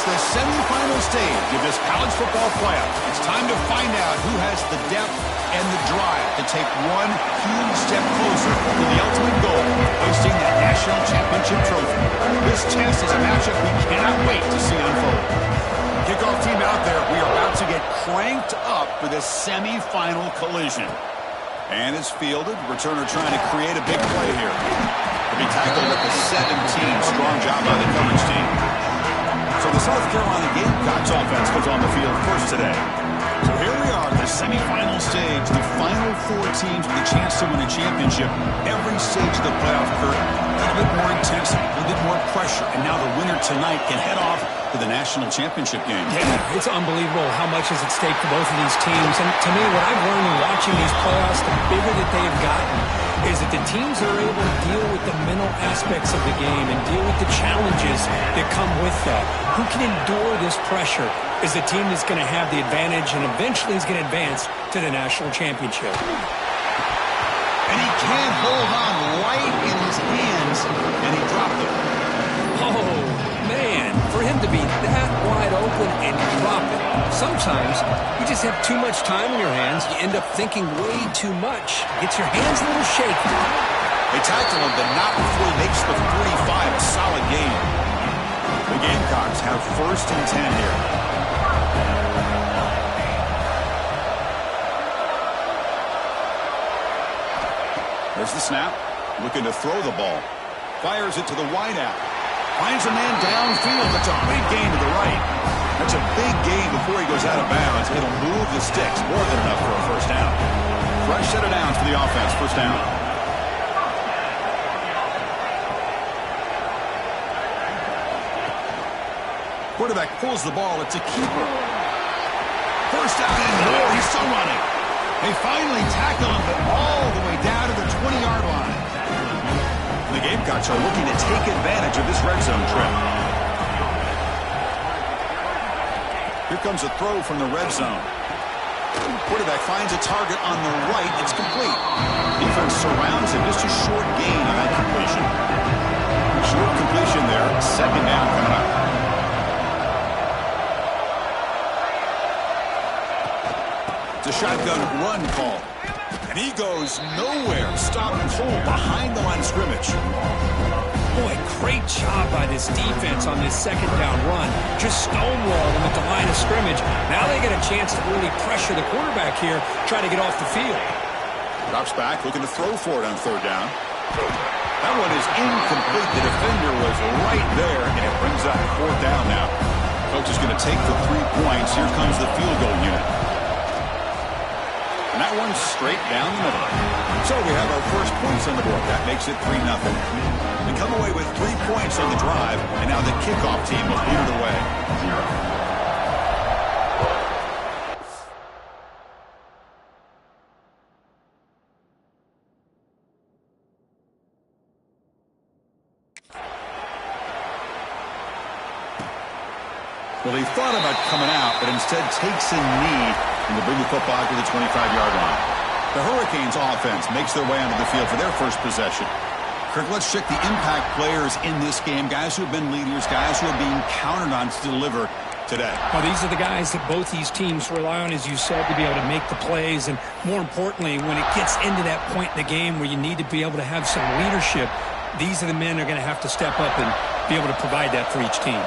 It's the semifinal stage of this college football playoff. It's time to find out who has the depth and the drive to take one huge step closer to the ultimate goal, hoisting that national championship trophy. This test is a matchup we cannot wait to see unfold. Kickoff team out there, we are about to get cranked up for this semifinal collision. And it's fielded. Returner trying to create a big play here. To be tackled at the 17. Strong job by the coverage team. So the South Carolina Gamecocks offense goes on the field first today. So here we are, the semifinal stage, the final four teams with a chance to win a championship. Every stage of the playoff curve, a little bit more intensity, a little bit more pressure, and now the winner tonight can head off to the national championship game. Yeah, it's unbelievable how much is at stake for both of these teams. And to me, what I've learned in watching these playoffs, the bigger that they have gotten, is that the teams are able to deal with the mental aspects of the game and deal with the challenges that come with that. Who can endure this pressure is the team that's going to have the advantage and eventually is going to advance to the national championship. And he can't hold on right in his hands, and he dropped it. Oh, man, for him to be that wide open and drop it. Sometimes you just have too much time in your hands. You end up thinking way too much. Gets your hands a little shaky. They tackle him, but not before he makes the 45. A solid game. The Gamecocks have 1st and 10 here. There's the snap. Looking to throw the ball. Fires it to the wideout. Finds a man downfield. That's a big gain to the right. That's a big gain before he goes out of bounds. It'll move the sticks. More than enough for a first down. Fresh set of downs for the offense. First down. Quarterback pulls the ball. It's a keeper. First down and more. He's still running. They finally tackle him, but all the way down to the 20-yard line. The Gamecocks are looking to take advantage of this red zone trip. Here comes a throw from the red zone. Quarterback finds a target on the right. It's complete. Defense surrounds him. Just a short gain on that completion. Short completion there. Second down coming up. It's a shotgun run call. And he goes nowhere. Stop and hold behind the line of scrimmage. Boy, great job by this defense on this second down run. Just stonewalled him at the line of scrimmage. Now they get a chance to really pressure the quarterback here, trying to get off the field. Drops back, looking to throw for it on 3rd down. That one is incomplete. The defender was right there, and it brings up 4th down now. Coach is going to take the 3 points. Here comes the field goal unit. And that one's straight down the middle. So we have our first points on the board. That makes it 3-0. We come away with 3 points on the drive, and now the kickoff team will lead it away. Well, he thought about coming out, but instead takes a knee and will bring the football to the 25-yard line. The Hurricanes offense makes their way onto the field for their first possession. Kirk, let's check the impact players in this game, guys who have been leaders, guys who are being counted on to deliver today. Well, these are the guys that both these teams rely on, as you said, to be able to make the plays. And more importantly, when it gets into that point in the game where you need to be able to have some leadership, these are the men that are going to have to step up and be able to provide that for each team.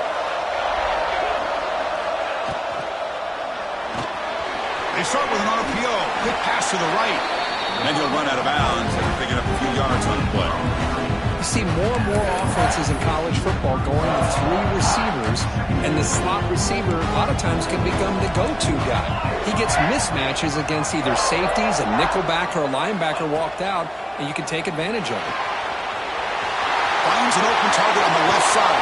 They start with an RPO. Quick pass to the right. And then he'll run out of bounds after picking up a few yards on the play. You see more and more offenses in college football going with 3 receivers, and the slot receiver a lot of times can become the go-to guy. He gets mismatches against either safeties, a nickelbacker, or a linebacker walked out, and you can take advantage of it. Finds an open target on the left side.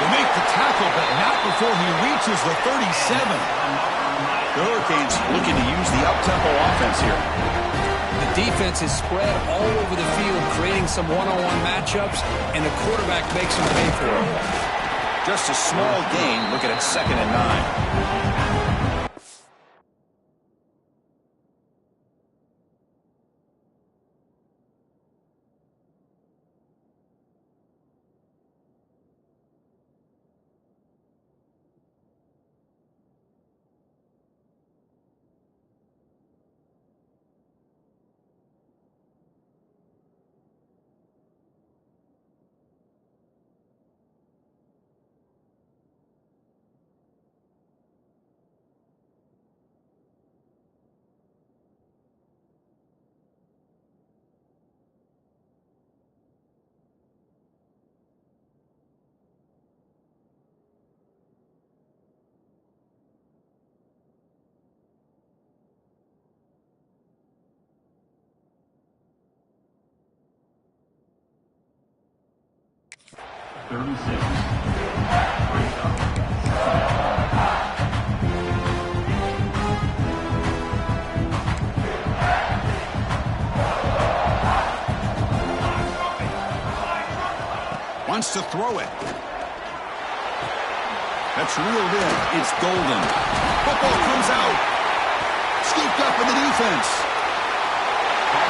They make the tackle, but not before he reaches the 37. The Hurricanes looking to use the up-tempo offense here. The defense is spread all over the field, creating some one-on-one matchups, and the quarterback makes them pay for it. Just a small gain. Looking at 2nd and 9. 36. Wants to throw it. That's reeled in. It's golden. Football comes out. Scooped up in the defense.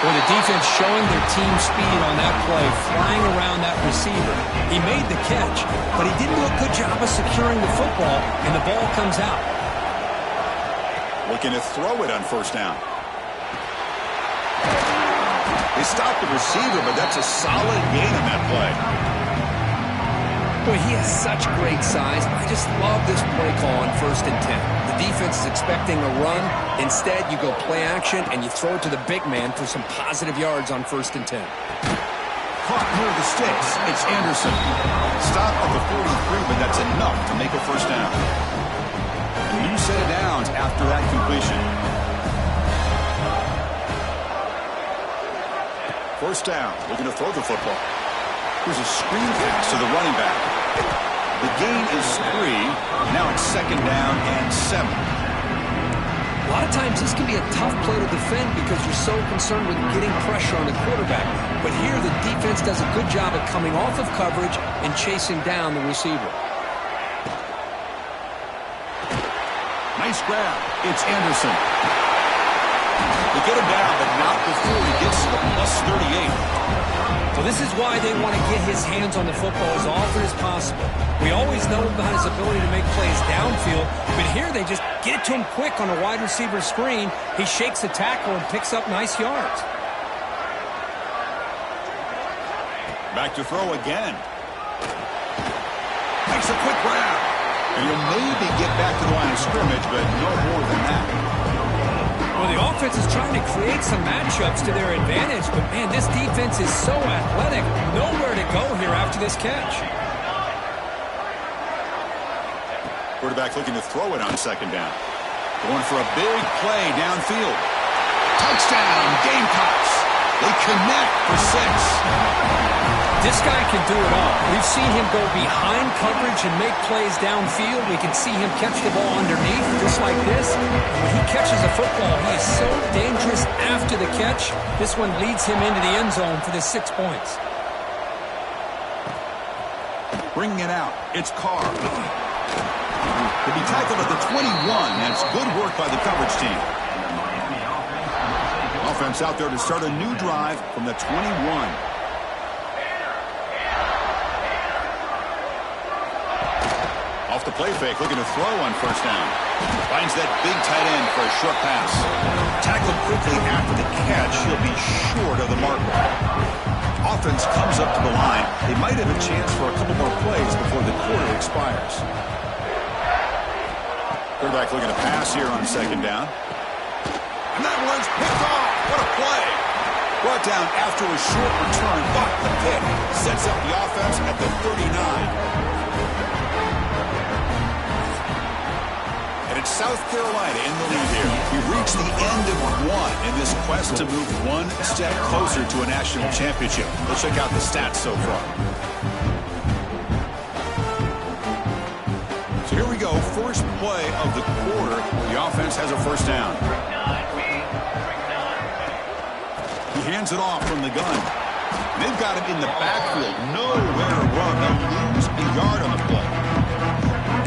Well, the defense showing their team speed on that play, flying around that receiver. He made the catch, but he didn't do a good job of securing the football, and the ball comes out. Looking to throw it on first down. They stopped the receiver, but that's a solid gain on that play. Boy, he has such great size. I just love this play call on 1st and 10. The defense is expecting a run. Instead, you go play action, and you throw it to the big man for some positive yards on 1st and 10. Caught near the sticks. It's Anderson. Stop at the 43, but that's enough to make a first down. A new set of downs after that completion. First down. Looking to throw the football. Here's a screen pass to the running back. The gain is 3. Now it's 2nd down and 7. A lot of times this can be a tough play to defend because you're so concerned with getting pressure on the quarterback. But here the defense does a good job of coming off of coverage and chasing down the receiver. Nice grab. It's Anderson. They get him down, but not before he gets to the +38. Well, this is why they want to get his hands on the football as often as possible. We always know about his ability to make plays downfield, but here they just get it to him quick on a wide receiver screen. He shakes the tackle and picks up nice yards. Back to throw again. Makes a quick grab. And he'll maybe get back to the line of scrimmage, but no more than that. Well, the offense is trying to create some matchups to their advantage, but, man, this defense is so athletic. Nowhere to go here after this catch. Quarterback looking to throw it on 2nd down. Going for a big play downfield. Touchdown, Gamecocks. They connect for 6. This guy can do it all. We've seen him go behind coverage and make plays downfield. We can see him catch the ball underneath, just like this. When he catches a football, he is so dangerous after the catch. This one leads him into the end zone for the 6 points. Bringing it out. It's Carr. He'll be tackled at the 21. That's good work by the coverage team. Offense out there to start a new drive from the 21. Off the play fake, looking to throw on 1st down. Finds that big tight end for a short pass. Tackled quickly after the catch. He'll be short of the marker. Offense comes up to the line. They might have a chance for a couple more plays before the quarter expires. Quarterback looking to pass here on 2nd down. And that one's picked off. What a play. Brought down after a short return, but the pick sets up the offense at the 39. South Carolina in the lead here. We've reached the end of 1 in this quest to move 1 step closer to a national championship. Let's check out the stats so far. So here we go. First play of the quarter. The offense has a first down. He hands it off from the gun. They've got him in the backfield. Nowhere to run. They'll lose a yard on the play.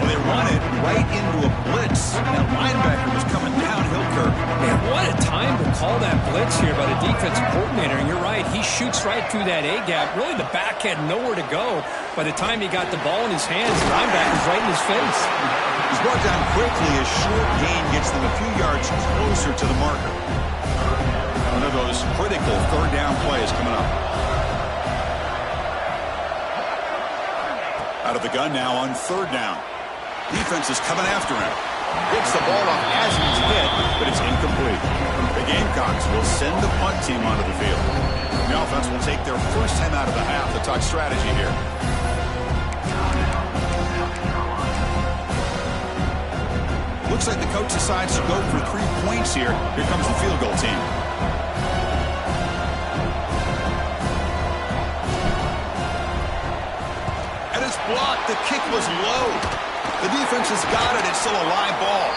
They run it right into a blitz. That linebacker was coming downhill curve. Man, what a time to call that blitz here by the defensive coordinator. And you're right, he shoots right through that A-gap. Really, the back had nowhere to go. By the time he got the ball in his hands, the linebacker's right in his face. He's brought down quickly. A short gain gets them a few yards closer to the marker. One of those critical 3rd down plays coming up. Out of the gun now on 3rd down. Defense is coming after him. Gets the ball off as he's hit, but it's incomplete. The Gamecocks will send the punt team onto the field. The offense will take their first time out of the half to talk strategy here. Looks like the coach decides to go for 3 points here. Here comes the field goal team. And That was low. The defense has got it. It's still a live ball.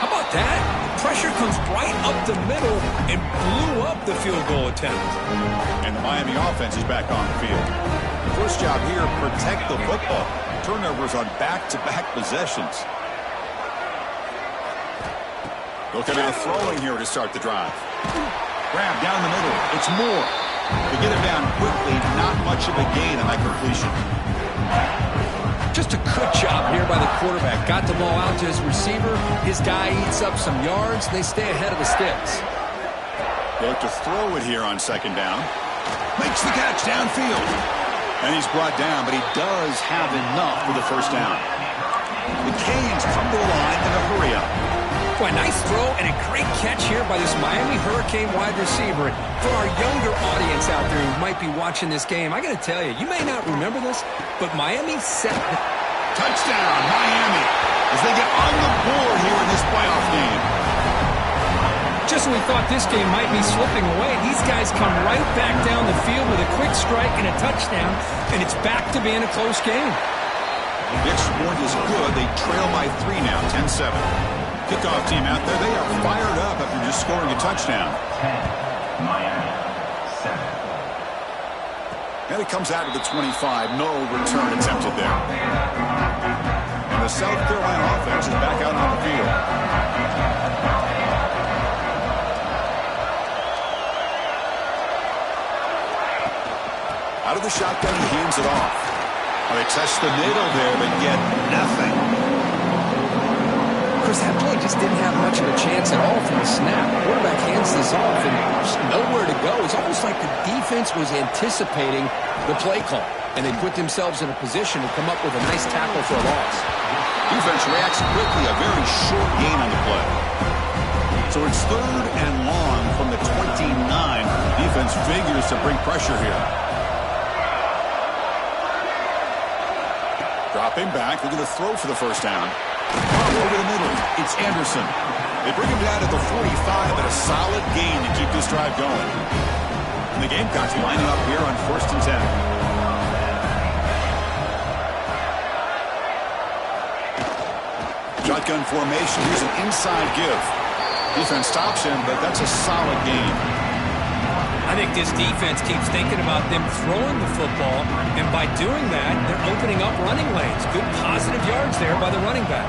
How about that? Pressure comes right up the middle and blew up the field goal attempt. And the Miami offense is back on the field. First job here, protect the football. Turnovers on back-to-back possessions. Looking at throwing here to start the drive. Grab down the middle. It's Moore. They get him down quickly. Not much of a gain on that completion. Just a good job here by the quarterback. Got the ball out to his receiver. His guy eats up some yards. They stay ahead of the sticks. They look to throw it here on second down. Makes the catch downfield. And he's brought down, but he does have enough for the first down. The Canes come to the line in a hurry-up. Boy, nice throw and a great catch here by this Miami Hurricane wide receiver. For our younger audience out there who might be watching this game, I got to tell you, you may not remember this, but Miami set the touchdown, Miami, as they get on the board here in this playoff game. Just when we thought this game might be slipping away, these guys come right back down the field with a quick strike and a touchdown, and it's back to being a close game. The extra point is good. They trail by 3 now, 10-7. Kickoff team out there, they are fired up after just scoring a touchdown. 10, Miami, 7. And it comes out to the 25. No return attempted there. And the South Carolina offense is back out on the field. Out of the shotgun, he hands it off. Well, they test the middle there, but get nothing. Chris, that play just didn't have much of a chance at all from the snap. The quarterback hands this off, and there's nowhere to go. It's almost like the defense was anticipating the play call, and they put themselves in a position to come up with a nice tackle for a loss. Defense reacts quickly, a very short gain on the play. So it's 3rd and long from the 29. Defense figures to bring pressure here. Dropping back, they're going to throw for the first down. Over the middle, it's Anderson. They bring him down at the 45, but a solid gain to keep this drive going. And the Gamecocks lining up here on 1st and 10. Shotgun formation, here's an inside give. Defense stops him, but that's a solid gain. I think this defense keeps thinking about them throwing the football, and by doing that, they're opening up running lanes. Good positive yards there by the running back.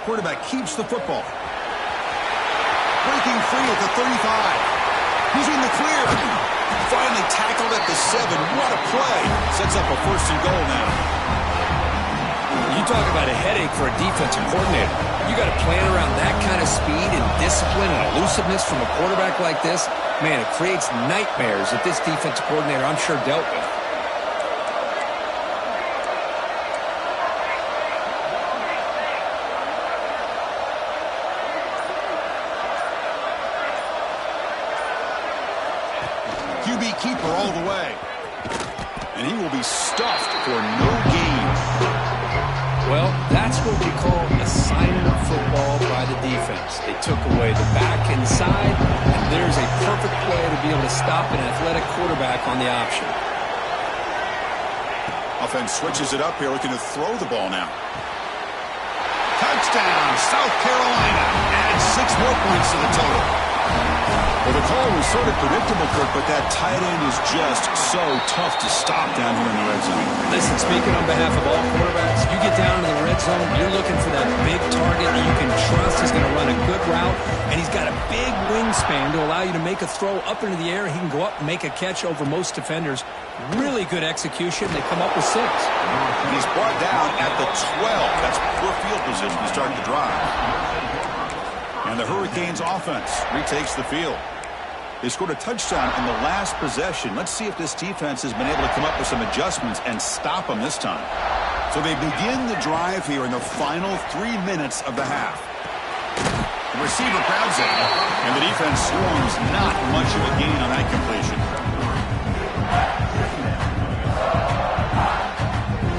Quarterback keeps the football. Breaking free at the 35. He's in the clear. Finally tackled at the 7. What a play. Sets up a 1st and goal now. You talk about a headache for a defensive coordinator. You got to plan around that kind of speed and discipline and elusiveness from a quarterback like this. Man, it creates nightmares that this defensive coordinator, I'm sure, dealt with. QB keeper all the way. And he will be stuffed for no gain. Well, that's what we call assignment football by the defense. They took away the back inside, and there's a perfect play to be able to stop an athletic quarterback on the option. Offense switches it up here, looking to throw the ball now. Touchdown, South Carolina. Adds 6 more points to the total. Well, the call was sort of predictable, Kirk, but that tight end is just so tough to stop down here in the red zone. Listen, speaking on behalf of all quarterbacks, you get down to the red zone, you're looking for that big target that you can trust is going to run a good route, and he's got a big wingspan to allow you to make a throw up into the air. He can go up and make a catch over most defenders. Really good execution. They come up with 6. And he's brought down at the 12. That's poor field position to start the drive. And the Hurricanes offense retakes the field. They scored a touchdown in the last possession. Let's see if this defense has been able to come up with some adjustments and stop them this time. So they begin the drive here in the final 3 minutes of the half. The receiver grabs it, and the defense swarms. Not much of a gain on that completion.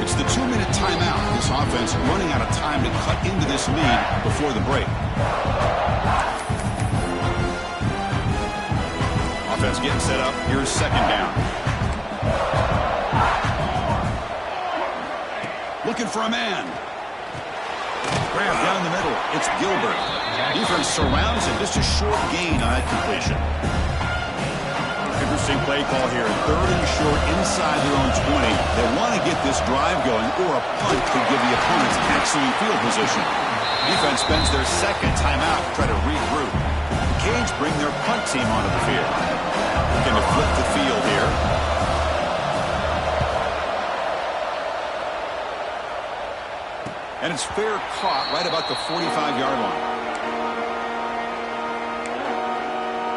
It's the 2-minute timeout. This offense running out of time to cut into this lead before the break. Offense getting set up. Here's second down. Looking for a man. Grab down the middle. It's Gilbert. Defense surrounds him. Just a short gain on that completion. Interesting play call here. 3rd and short inside their own 20. They want to get this drive going, or a punt could give the opponents excellent field position. Defense spends their second timeout to try to regroup. The Canes bring their punt team onto the field. Looking to flip the field here. And it's fair caught right about the 45-yard line.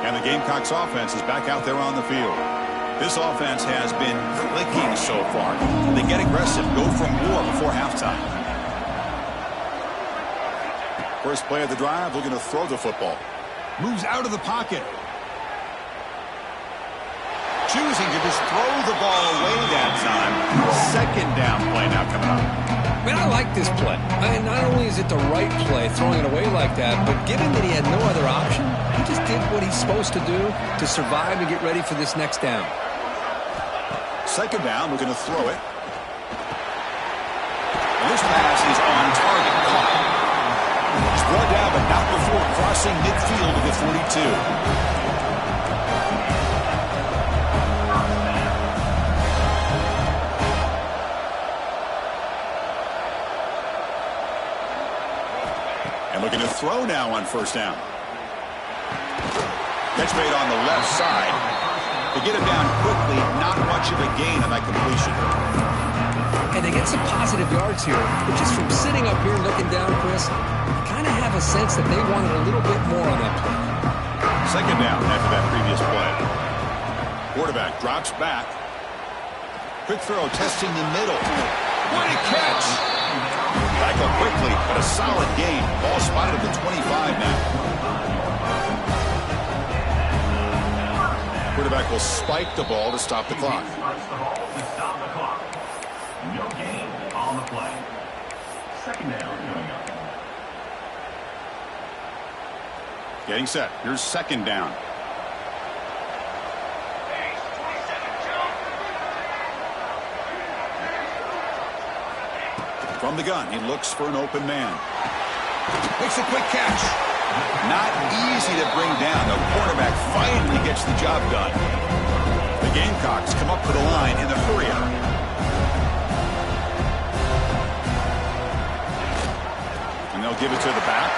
And the Gamecocks offense is back out there on the field. This offense has been clicking so far. They get aggressive, go for more before halftime. First play of the drive, looking to throw the football. Moves out of the pocket. Choosing to just throw the ball away that time. Second down play now coming up. Man, I like this play. Not only is it the right play, throwing it away like that, but given that he had no other option, he just did what he's supposed to do to survive and get ready for this next down. Second down, we're going to throw it. And this pass is on target. Caught. It's brought down, but not before crossing midfield to the 42. Looking to throw now on first down. Catch made on the left side. They get him down quickly. Not much of a gain on that completion. And they get some positive yards here. But just from sitting up here looking down, Chris, I kind of have a sense that they wanted a little bit more on that play. Second down after that previous play. Quarterback drops back. Quick throw, testing the middle. What a catch! Back up quickly, but a solid gain. Ball spotted at the 25 now. Quarterback will spike the ball to stop the clock. No gain on the play. Second down coming up. Getting set. Here's second down. From the gun, he looks for an open man. Makes a quick catch. Not easy to bring down. The quarterback finally gets the job done. The Gamecocks come up to the line in a hurry-up. And they'll give it to the back.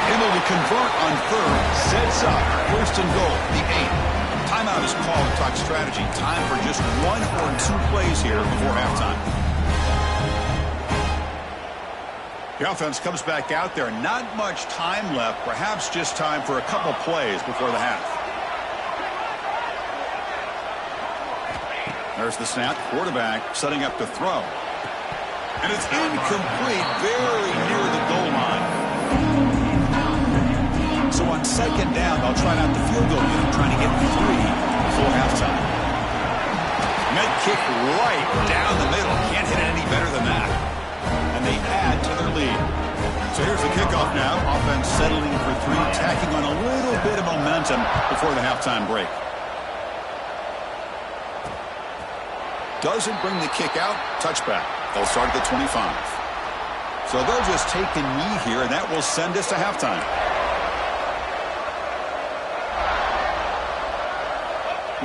Able to convert on third. Sets up. First and goal. The 8. Timeout is called to talk strategy. Time for just 1 or 2 plays here before halftime. The offense comes back out there. Not much time left. Perhaps just time for a couple plays before the half. There's the snap. Quarterback setting up to throw. And it's incomplete. Very near the goal line. So on second down, they'll try out the field goal unit, trying to get 3 before halftime. Med kick right down the middle. Can't hit it any better than that. And they add to their lead. So here's the kickoff now. Offense settling for 3, tacking on a little bit of momentum before the halftime break. Doesn't bring the kick out. Touchback. They'll start at the 25. So they'll just take the knee here, and that will send us to halftime.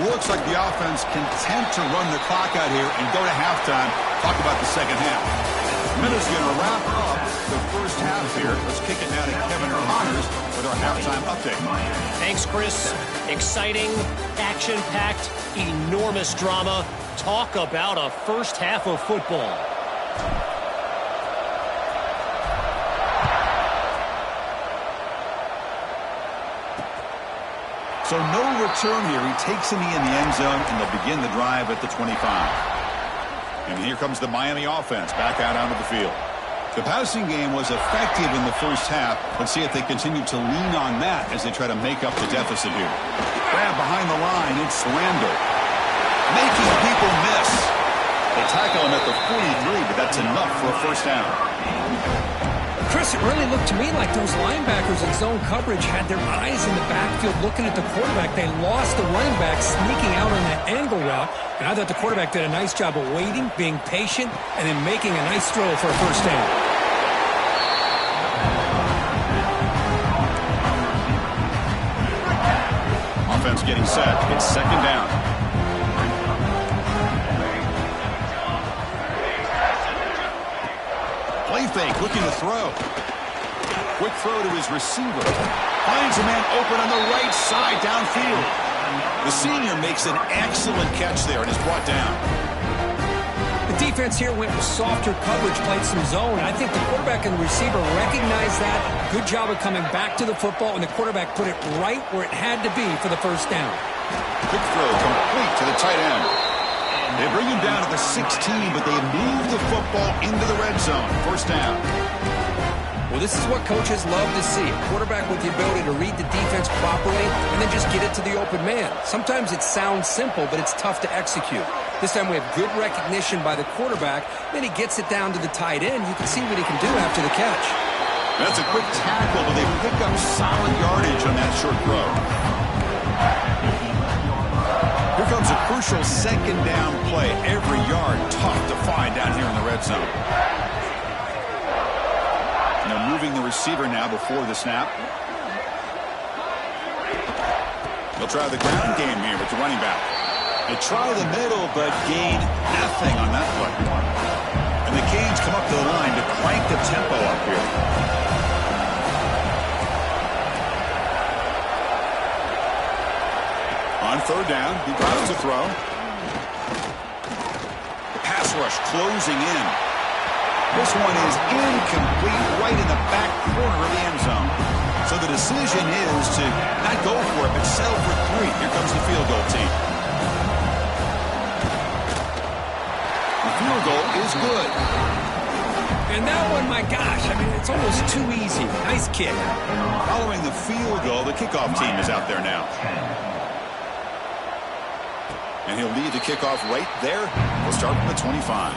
Looks like the offense content to run the clock out here and go to halftime. Talk about the second half. Minutes going to wrap up the first half here. Let's kick it now to Kevin Connors with our halftime update. Thanks, Chris. Exciting, action-packed, enormous drama. Talk about a first half of football. So no return here. He takes a knee in the end zone, and they'll begin the drive at the 25. And here comes the Miami offense back out onto the field. The passing game was effective in the first half. Let's see if they continue to lean on that as they try to make up the deficit here. Grab behind the line. It's Randall. Making people miss. They tackle him at the 43, but that's enough for a first down. Chris, it really looked to me like those linebackers in zone coverage had their eyes in the backfield looking at the quarterback. They lost the running back sneaking out on that angle route. And I thought the quarterback did a nice job of waiting, being patient, and then making a nice throw for a first down. Offense getting set. It's second down. Play fake, looking to throw. Quick throw to his receiver. Finds a man open on the right side downfield. The senior makes an excellent catch there and is brought down. The defense here went with softer coverage, played some zone. I think the quarterback and the receiver recognized that. Good job of coming back to the football, and the quarterback put it right where it had to be for the first down. Quick throw complete to the tight end. They bring him down to the 16, but they move the football into the red zone. First down. Well, this is what coaches love to see. A quarterback with the ability to read the defense properly and then just get it to the open man. Sometimes it sounds simple, but it's tough to execute. This time we have good recognition by the quarterback. Then he gets it down to the tight end. You can see what he can do after the catch. That's a quick tackle, but they pick up solid yardage on that short throw. Here comes a crucial second down play. Every yard tough to find down here in the red zone. And they're moving the receiver now before the snap. They'll try the ground game here with the running back. They try the middle, but gain nothing on that play. And the Canes come up to the line to crank the tempo up here. On third down, he drops to throw. The pass rush closing in. This one is incomplete right in the back corner of the end zone. So the decision is to not go for it, but settle for 3. Here comes the field goal team. The field goal is good. And that one, my gosh, I mean, it's almost too easy. Nice kick. Following the field goal, the kickoff team is out there now. And he'll lead the kickoff right there. We'll start from the 25.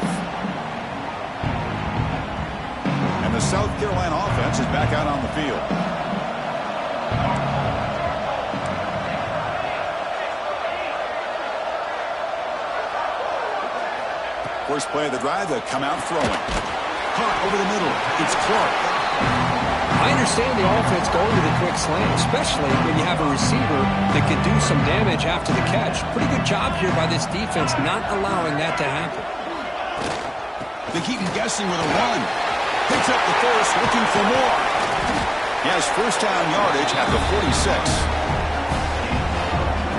And the South Carolina offense is back out on the field. First play of the drive, they come out throwing. Caught over the middle. It's Clark. I understand the offense going to the quick slant, especially when you have a receiver that can do some damage after the catch. Pretty good job here by this defense not allowing that to happen. They keep him guessing with a run. Picks up the first, looking for more. He has first down yardage at the 46.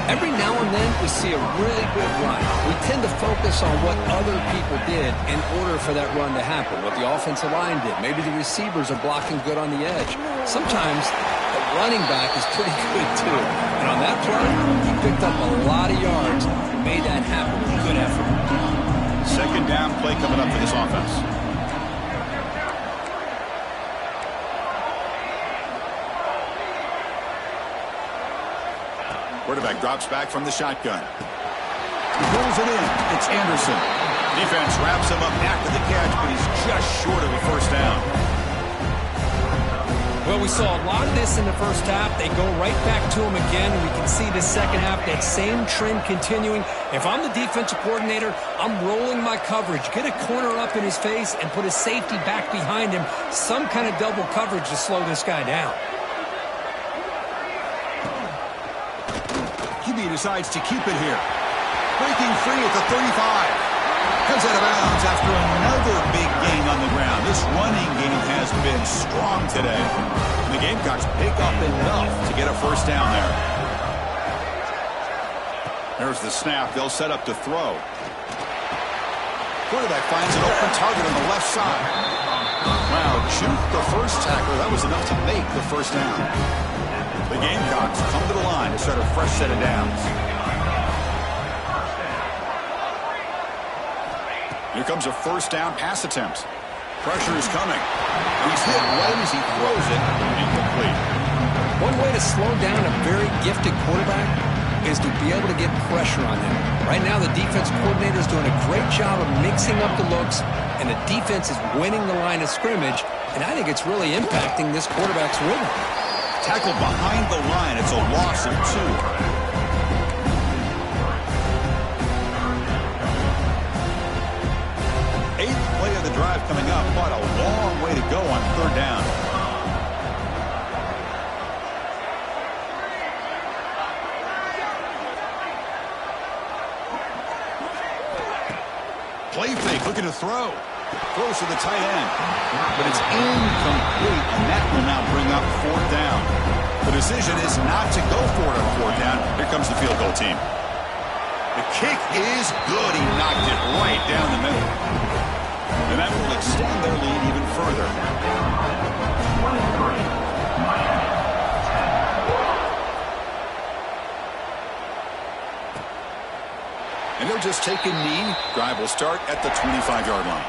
Every now and then we see a really good run. We tend to focus on what other people did in order for that run to happen, what the offensive line did. Maybe the receivers are blocking good on the edge. Sometimes the running back is pretty good too. And on that play, he picked up a lot of yards and made that happen with good effort. Second down play coming up for this offense. Quarterback drops back from the shotgun. He pulls it in. It's Anderson. Defense wraps him up after the catch, but he's just short of a first down. Well, we saw a lot of this in the first half. They go right back to him again, and we can see the second half, that same trend continuing. If I'm the defensive coordinator, I'm rolling my coverage. Get a corner up in his face and put a safety back behind him. Some kind of double coverage to slow this guy down. QB decides to keep it here. Breaking free at the 35. Comes out of bounds after another big gain on the ground. This running game has been strong today. And the Gamecocks pick up enough to get a first down there. There's the snap. They'll set up to throw. Quarterback finds an open target on the left side. Wow, juked the first tackler. That was enough to make the first down. The Gamecocks come to the line to start a fresh set of downs. Here comes a first down pass attempt. Pressure is coming. He's hit right as he throws it. Incomplete. One way to slow down a very gifted quarterback is to be able to get pressure on them. Right now, the defense coordinator is doing a great job of mixing up the looks, and the defense is winning the line of scrimmage, and I think it's really impacting this quarterback's rhythm. Tackled behind the line. It's a loss of 2. Eighth play of the drive coming up, but a long way to go on 3rd down. Play fake, looking to throw. Throws to the tight end. But it's incomplete, and that will now bring up 4th down. The decision is not to go for it on 4th down. Here comes the field goal team. The kick is good. He knocked it right down the middle. And that will extend their lead even further. And they'll just take a knee. Drive will start at the 25-yard line.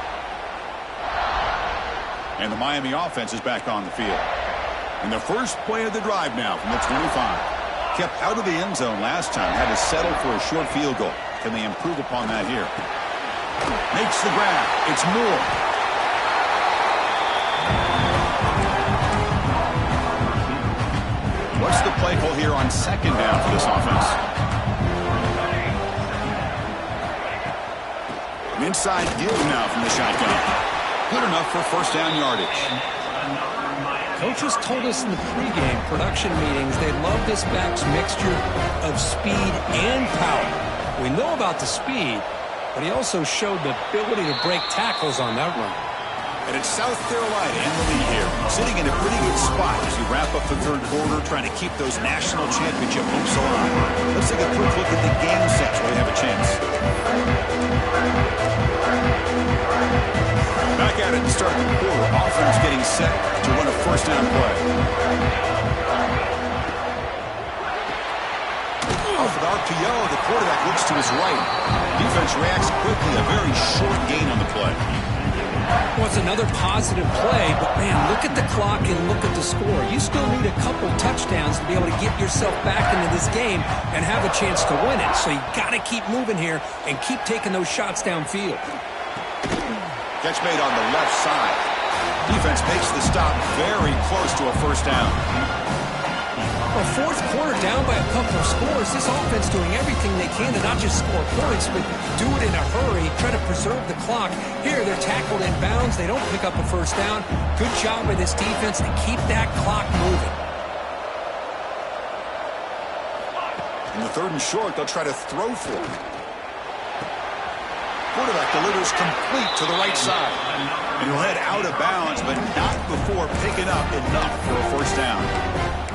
And the Miami offense is back on the field. And the first play of the drive now from the 25. Kept out of the end zone last time. Had to settle for a short field goal. Can they improve upon that here? Makes the grab. It's Moore. What's the play call here on 2nd down for this offense? An inside give now from the shotgun. Good enough for 1st down yardage. Coaches told us in the pregame production meetings they love this back's mixture of speed and power. We know about the speed, but he also showed the ability to break tackles on that run. And it's South Carolina in the lead here, sitting in a pretty good spot as you wrap up the 3rd quarter, trying to keep those national championship hopes alive. Let's take a quick look at the game sets where they have a chance. Back at it to start the quarter. Offense getting set to run a 1st down play. Off an RPO, the quarterback looks to his right. Defense reacts quickly. A very short gain on the play. Well, it's another positive play, but man, look at the clock and look at the score. You still need a couple touchdowns to be able to get yourself back into this game and have a chance to win it. So you got to keep moving here and keep taking those shots downfield. Catch made on the left side. Defense makes the stop very close to a 1st down. Well, 4th quarter down by a couple of scores. This offense doing everything they can to not just score points, but do it in a hurry, try to preserve the clock. Here, they're tackled in bounds. They don't pick up a 1st down. Good job by this defense to keep that clock moving. In the 3rd and short, they'll try to throw for it. Quarterback delivers complete to the right side. And he'll head out of bounds, but not before picking up enough for a 1st down.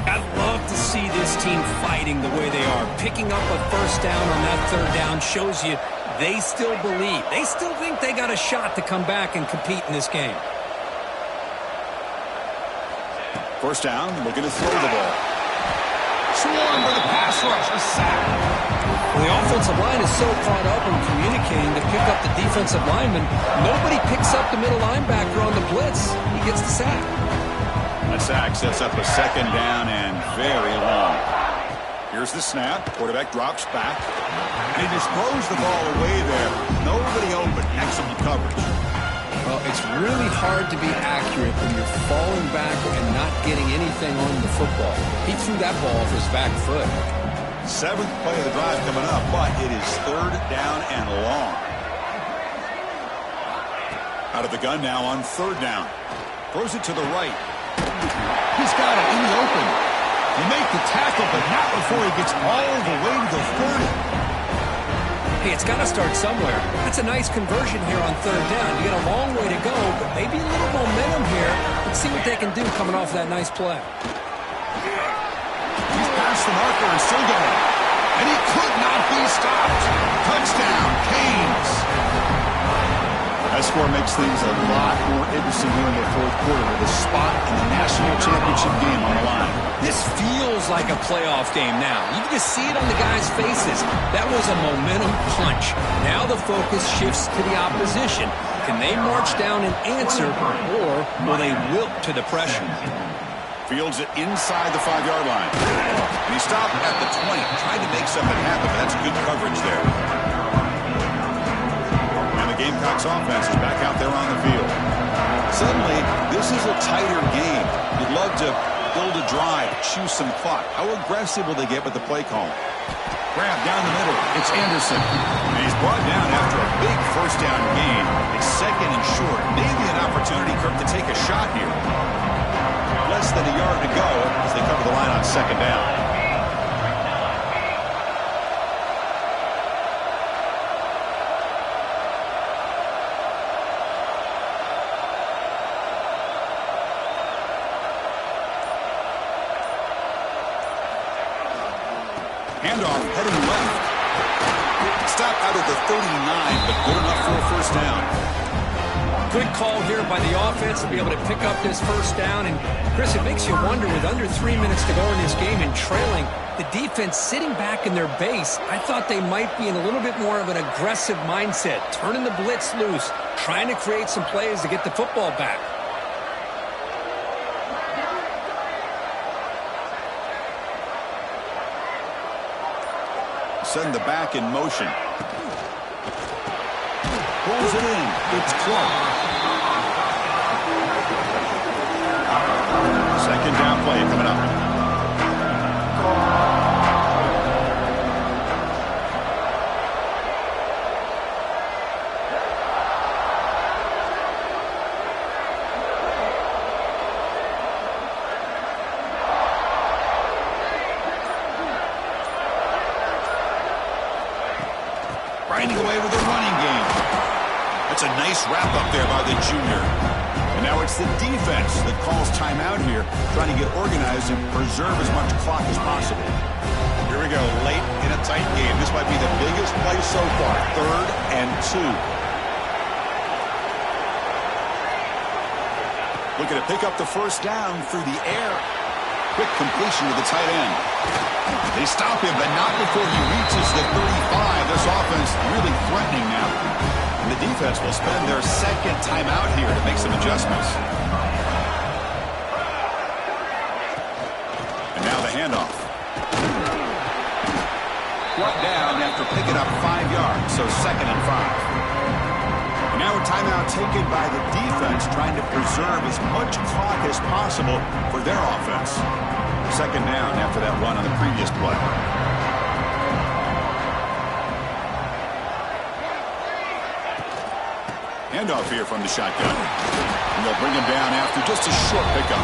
I love to see this team fighting the way they are. Picking up a 1st down on that 3rd down shows you they still believe. They still think they got a shot to come back and compete in this game. 1st down, looking to throw the ball. Swarmed by the pass rush, a sack. Well, the offensive line is so caught up in communicating to pick up the defensive lineman. Nobody picks up the middle linebacker on the blitz. He gets the sack. That sack sets up a 2nd down and very long. Here's the snap. Quarterback drops back. And he just throws the ball away there. Nobody open. Excellent coverage. Well, it's really hard to be accurate when you're falling back and not getting anything on the football. He threw that ball off his back foot. 7th play of the drive coming up, but it is 3rd down and long. Out of the gun now on 3rd down. Throws it to the right. He's got it in the open. You make the tackle, but not before he gets all the way to the 30. Hey, it's got to start somewhere. That's a nice conversion here on 3rd down. You got a long way to go, but maybe a little momentum here. Let's see what they can do coming off that nice play. He's past the marker and still going. And he could not be stopped. Touchdown, Canes. That score makes things a lot more interesting here in the 4th quarter with a spot in the national championship game on the line. This feels like a playoff game now. You can just see it on the guys' faces. That was a momentum punch. Now the focus shifts to the opposition. Can they march down and answer, or will they wilt to the pressure? Fields it inside the 5-yard line. And he stopped at the 20. Tried to make something happen, but that's good coverage there. And the Gamecocks offense is back out there on the field. Suddenly, this is a tighter game. You'd love to build a drive, choose some clock. How aggressive will they get with the play call? Grab down the middle. It's Anderson. And he's brought down after a big first down gain. It's second and short. Maybe an opportunity, Kirk, to take a shot here. Less than a yard to go as they cover the line on second down. Handoff heading left. Stop out at the 39, but good enough for a first down. Good call here by the offense to be able to pick up this first down. And, Chris, it makes you wonder, with under 3 minutes to go in this game and trailing, the defense sitting back in their base, I thought they might be in a little bit more of an aggressive mindset, turning the blitz loose, trying to create some plays to get the football back. Send the back in motion. Pulls it in. It's Clark. Second down play coming up. Grinding away with a running game. That's a nice wrap-up there by the junior. And now it's the defense that calls timeout here, trying to get organized and preserve as much clock as possible. Here we go, late in a tight game. This might be the biggest play so far, 3rd and 2. Looking to pick up the first down through the air. Quick completion to the tight end. They stop him, but not before he reaches the 35. This offense really threatening now. And the defense will spend their second timeout here to make some adjustments. And now the handoff. Brought down after picking up 5 yards, so 2nd and 5. And now a timeout taken by the defense, trying to preserve as much clock as possible for their offense. 2nd down after that run on the previous play. Handoff here from the shotgun. And they'll bring him down after just a short pickup.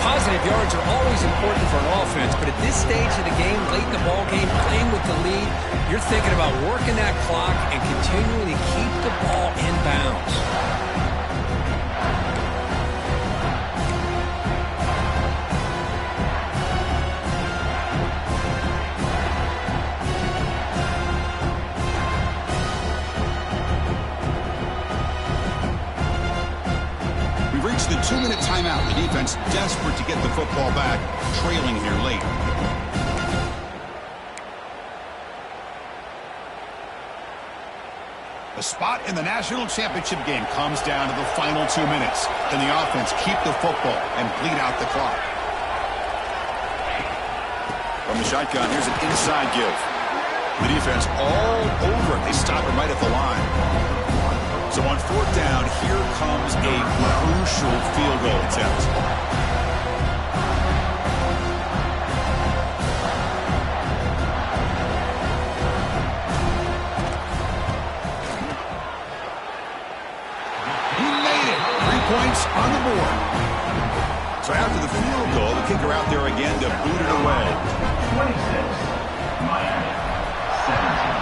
Positive yards are always important for an offense, but at this stage of the game, late in the ball game, playing with the lead, you're thinking about working that clock and continuing to keep the ball in bounds. The 2-minute timeout. The defense desperate to get the football back, trailing here late. The spot in the national championship game comes down to the final 2 minutes. Can the offense keep the football and bleed out the clock? From the shotgun, here's an inside give. The defense all over it. They stop him right at the line. So on 4th down, here comes a crucial field goal attempt. He made it. 3 points on the board. So after the field goal, the kicker out there again to boot it away. 26, Miami, 17.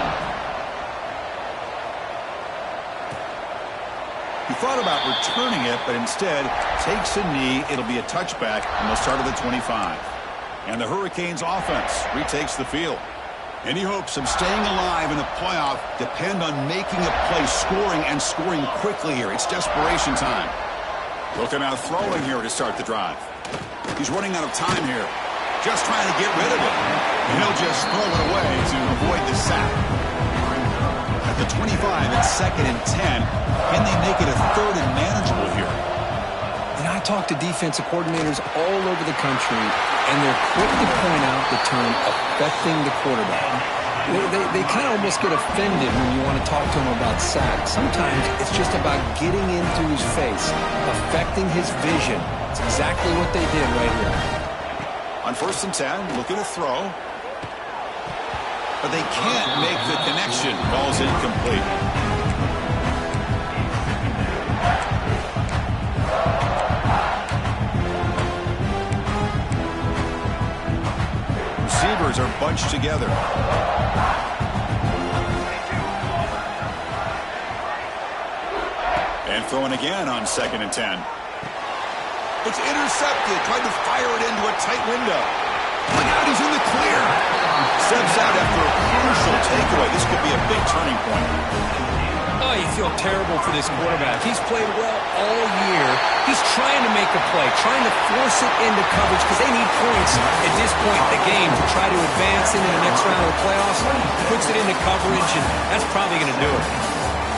He thought about returning it, but instead takes a knee. It'll be a touchback, and they'll start at the 25. And the Hurricanes offense retakes the field. Any hopes of staying alive in the playoff depend on making a play, scoring, and scoring quickly here. It's desperation time. Looking out throwing here to start the drive. He's running out of time here. Just trying to get rid of it. And he'll just throw it away to avoid the sack. At the 25, it's 2nd and 10. Can they make it a 3rd and manageable here? And I I talk to defensive coordinators all over the country, and they're quick to point out the term affecting the quarterback. They kind of almost get offended when you want to talk to them about sacks. Sometimes it's just about getting into his face, affecting his vision. It's exactly what they did right here. On 1st and 10, looking to throw. But they can't make the connection. Ball's incomplete. Receivers are bunched together. And throwing again on 2nd and 10. It's intercepted. Tried to fire it into a tight window. Look out, he's in the clear. Steps out after a crucial takeaway. This could be a big turning point. Oh, you feel terrible for this quarterback. He's played well all year. He's trying to make a play, trying to force it into coverage because they need points at this point in the game to try to advance into the next round of the playoffs. Puts it into coverage, and that's probably going to do it.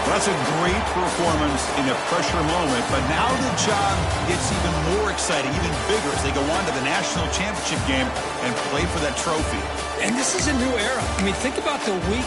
Well, that's a great performance in a pressure moment, but now the job gets even more exciting, even bigger as they go on to the national championship game and play for that trophy. And this is a new era. I mean, think about the week